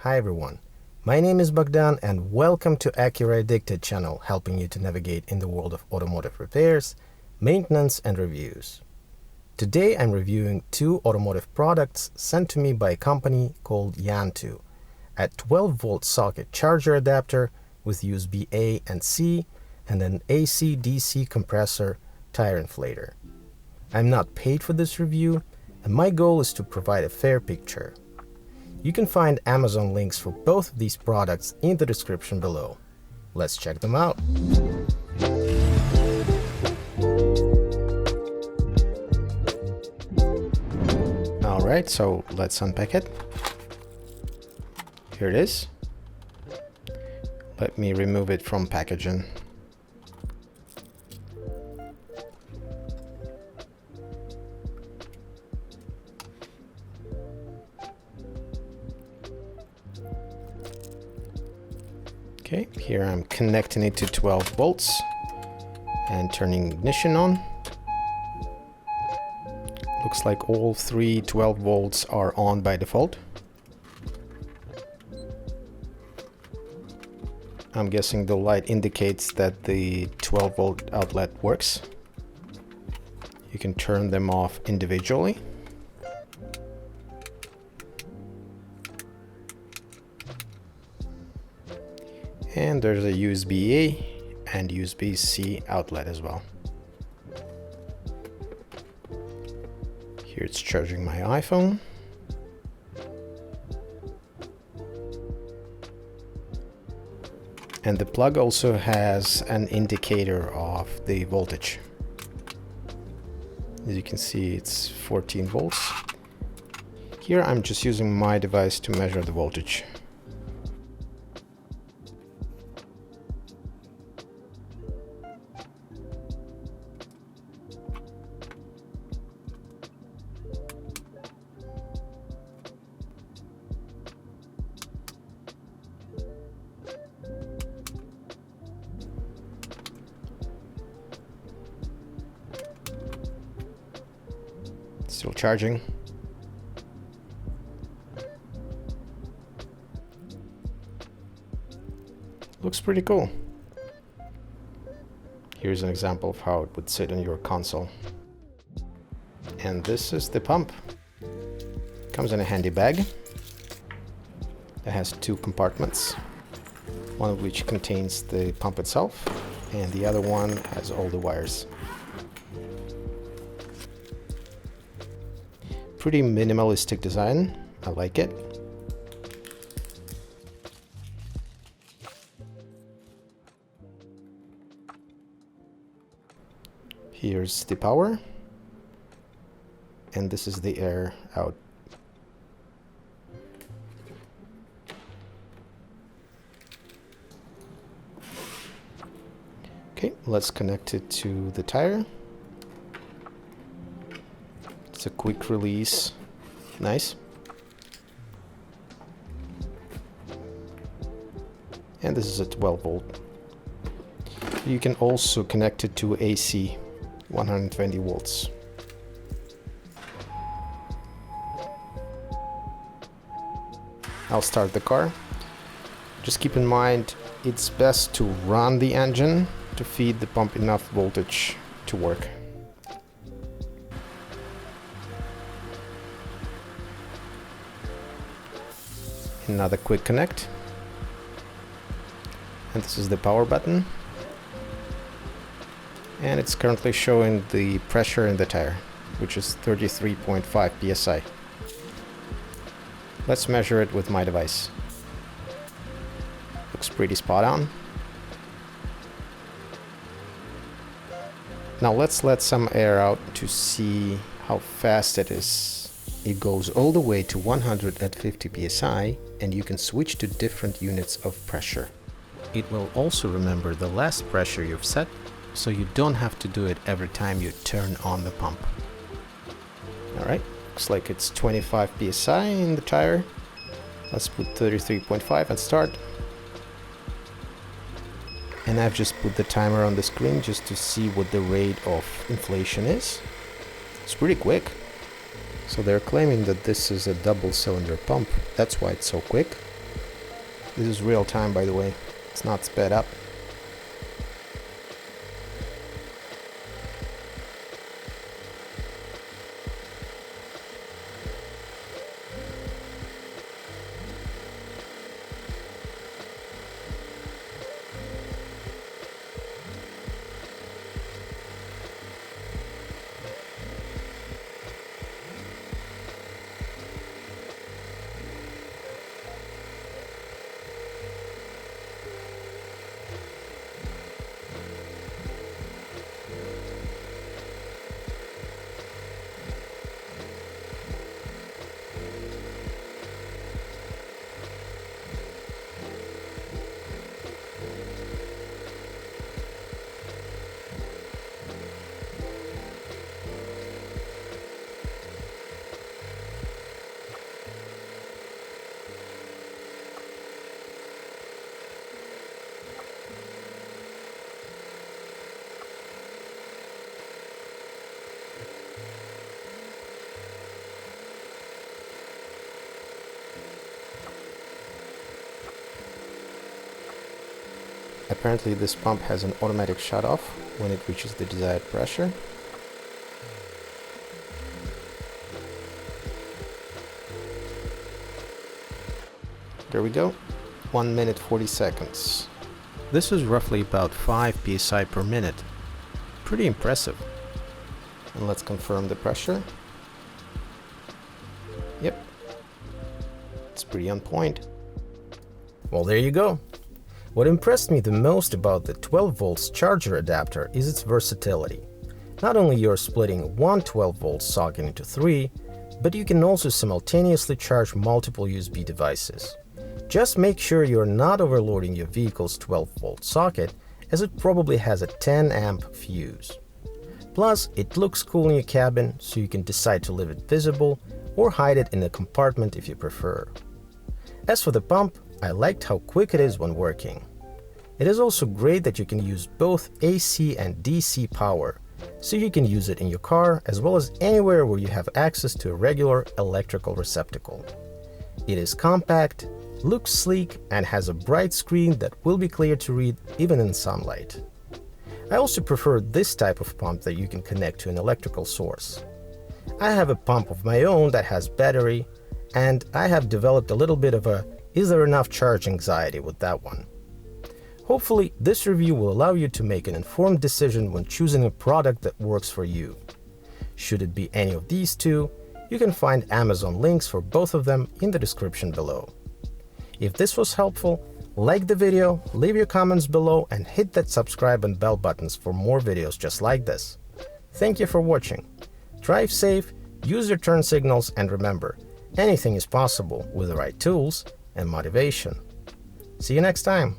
Hi everyone, my name is Bogdan and welcome to Acura Addicted channel, helping you to navigate in the world of automotive repairs, maintenance and reviews. Today I'm reviewing two automotive products sent to me by a company called Yantu, a 12-volt socket charger adapter with USB A and C and an AC-DC compressor tire inflator. I'm not paid for this review and my goal is to provide a fair picture. You can find Amazon links for both of these products in the description below. Let's check them out. Alright, so let's unpack it. Here it is. Let me remove it from packaging. Okay, here I'm connecting it to 12 volts and turning ignition on. Looks like all three 12 volts are on by default. I'm guessing the light indicates that the 12 volt outlet works. You can turn them off individually. And there's a USB A and USB C outlet as well. Here it's charging my iPhone. And the plug also has an indicator of the voltage. As you can see, it's 14 volts. Here I'm just using my device to measure the voltage. Still charging. Looks pretty cool. Here's an example of how it would sit on your console. And this is the pump. Comes in a handy bag. It has two compartments, one of which contains the pump itself, and the other one has all the wires. Pretty minimalistic design, I like it. Here's the power, and this is the air out. Okay, let's connect it to the tire. It's a quick release. Nice. And this is a 12 volt. You can also connect it to AC, 120 volts. I'll start the car. Just keep in mind, it's best to run the engine to feed the pump enough voltage to work. Another quick connect, and this is the power button, and it's currently showing the pressure in the tire, which is 33.5 psi. Let's measure it with my device. Looks pretty spot on. Now let's let some air out to see how fast it is. It goes all the way to 150 psi, and you can switch to different units of pressure. It will also remember the last pressure you've set, so you don't have to do it every time you turn on the pump. Alright, looks like it's 25 psi in the tire. Let's put 33.5 and start. And I've just put the timer on the screen just to see what the rate of inflation is. It's pretty quick. So they're claiming that this is a double cylinder pump, that's why it's so quick. This is real time, by the way. It's not sped up. Apparently this pump has an automatic shut-off when it reaches the desired pressure. There we go, 1 minute 40 seconds. This is roughly about 5 psi per minute. Pretty impressive. And let's confirm the pressure. Yep, it's pretty on point. Well, there you go. What impressed me the most about the 12 volts charger adapter is its versatility. Not only you're splitting one 12 volt socket into 3, but you can also simultaneously charge multiple USB devices. Just make sure you're not overloading your vehicle's 12 volt socket, as it probably has a 10 amp fuse. Plus, it looks cool in your cabin, so you can decide to leave it visible or hide it in a compartment if you prefer. As for the pump, I liked how quick it is when working. It is also great that you can use both AC and DC power, so you can use it in your car as well as anywhere where you have access to a regular electrical receptacle. It is compact, looks sleek, and has a bright screen that will be clear to read even in sunlight. I also prefer this type of pump that you can connect to an electrical source. I have a pump of my own that has battery, and I have developed a little bit of a "is there enough charge" anxiety with that one. Hopefully, this review will allow you to make an informed decision when choosing a product that works for you. Should it be any of these two, you can find Amazon links for both of them in the description below. If this was helpful, like the video, leave your comments below, and hit that subscribe and bell buttons for more videos just like this. Thank you for watching. Drive safe, use your turn signals, and remember, anything is possible with the right tools and motivation. See you next time.